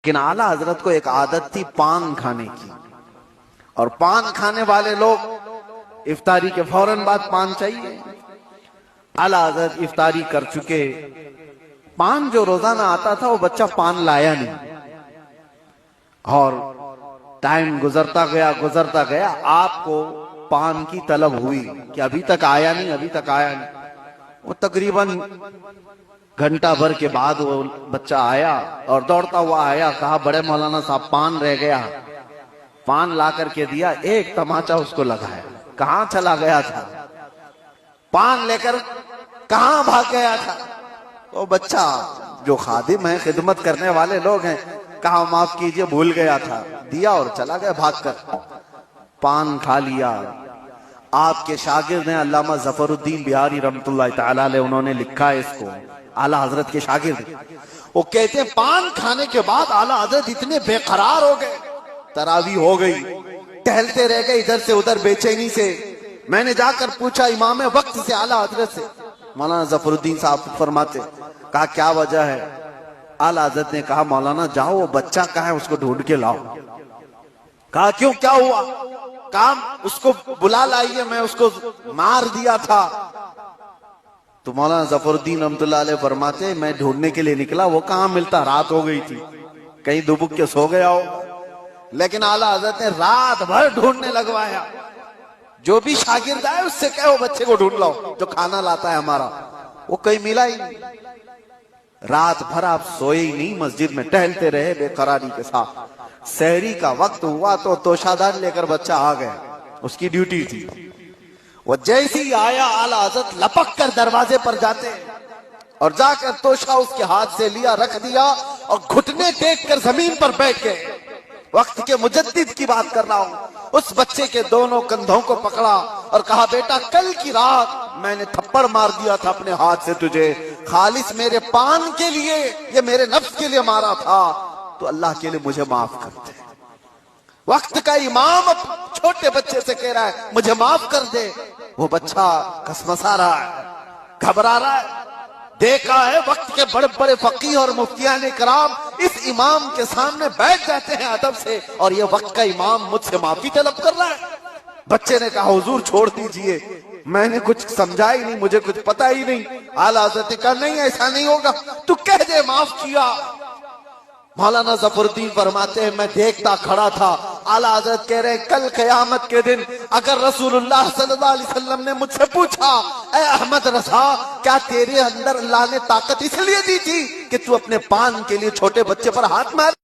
لیکن اعلیٰ حضرت کو ایک عادت تھی پان کھانے کی، اور پان کھانے والے لوگ افطاری کے فوراً بعد پان چاہیے۔ اعلیٰ حضرت افطاری کر چکے، پان جو روزانہ آتا تھا وہ بچہ پان لایا نہیں، اور ٹائم گزرتا گیا، آپ کو پان کی طلب ہوئی کہ ابھی تک آیا نہیں۔ وہ تقریباً گھنٹہ بھر کے بعد وہ بچہ آیا اور دوڑتا ہوا آیا، کہا بڑے مولانا صاحب پان رہ گیا۔ پان لا کر کے دیا، ایک تماچا اس کو لگایا، کہاں چلا گیا تھا؟ پان لے کر کہاں بھاگ گیا تھا؟ وہ بچہ جو خادم ہے، خدمت کرنے والے لوگ ہیں، کہا معاف کیجئے بھول گیا تھا، دیا اور چلا گیا بھاگ کر۔ پان کھا لیا۔ آپ کے شاگرد ہیں علامہ ظفر الدین بہاری رحمۃ اللہ تعالی علیہ، انہوں نے لکھا ہے اس کو، اعلیٰ حضرت کے شاگرد، وہ کہتے ہیں پان کھانے کے بعد اعلیٰ حضرت اتنے بے قرار ہو گئے، تراویح ہو گئی، ٹہلتے رہ گئے ادھر سے ادھر بے چینی سے۔ میں نے جا کر پوچھا امام وقت سے اعلیٰ حضرت سے، مولانا ظفر الدین صاحب فرماتے، کہا کیا وجہ ہے؟ اعلیٰ حضرت نے کہا مولانا جاؤ وہ بچہ کہاں ہے اس کو ڈھونڈ کے لاؤ۔ کہا کیوں، کیا ہوا؟ کام اس کو بلا لائیے، میں اس کو مار دیا تھا۔ تو مولانا ظفر الدین رحمۃ اللہ علیہ فرماتے میں ڈھونڈنے کے لیے نکلا، وہ کہاں ملتا، رات ہو گئی تھی، کہیں دبک کے سو گیا ہو۔ لیکن اعلیٰ حضرت نے رات بھر ڈھونڈنے لگوایا، جو بھی شاگرد آئے اس سے کہو بچے کو ڈھونڈ لاؤ جو کھانا لاتا ہے ہمارا، وہ کہیں ملا ہی نہیں۔ رات بھر آپ سوئے ہی نہیں، مسجد میں ٹہلتے رہے بے قراری کے ساتھ۔ سحری کا وقت ہوا تو توشادان لے کر بچہ آ گیا، اس کی ڈیوٹی تھی۔ وہ جیسے ہی آیا اعلیٰ حضرت لپک کر دروازے پر جاتے اور جا کر توشا اس کے ہاتھ سے لیا، رکھ دیا اور گھٹنے ٹیک کر زمین پر بیٹھ گئے۔ وقت کے مجدد کی بات کر رہا ہوں۔ اس بچے کے دونوں کندھوں کو پکڑا اور کہا بیٹا کل کی رات میں نے تھپڑ مار دیا تھا اپنے ہاتھ سے تجھے، خالص میرے پان کے لیے، یہ میرے نفس کے لیے مارا تھا، تو اللہ کے لیے مجھے معاف کر دے۔ وقت کا امام اب چھوٹے بچے سے کہہ رہا ہے مجھے معاف کر دے۔ وہ بچہ کسمسا رہا ہے، گھبرا رہا ہے۔ دیکھا ہے وقت کے بڑے بڑے فقیہ اور مفتیان کرام اس امام کے سامنے بیٹھ جاتے ہیں ادب سے، اور یہ وقت کا امام مجھ سے معافی طلب کر رہا ہے۔ بچے نے کہا حضور چھوڑ دیجئے، میں نے کچھ سمجھا ہی نہیں، مجھے کچھ پتا ہی نہیں۔ اعلیٰ حضرت نے کہا نہیں ایسا نہیں ہوگا، تو کہہ دے معاف کیا۔ مولانا ظفر الدین فرماتے ہیں میں دیکھتا کھڑا تھا، اعلیٰ حضرت کہہ رہے کل قیامت کے دن اگر رسول اللہ صلی اللہ علیہ وسلم نے مجھ سے پوچھا اے احمد رضا کیا تیرے اندر اللہ نے طاقت اس لیے دی تھی کہ تو اپنے پان کے لیے چھوٹے بچے پر ہاتھ مار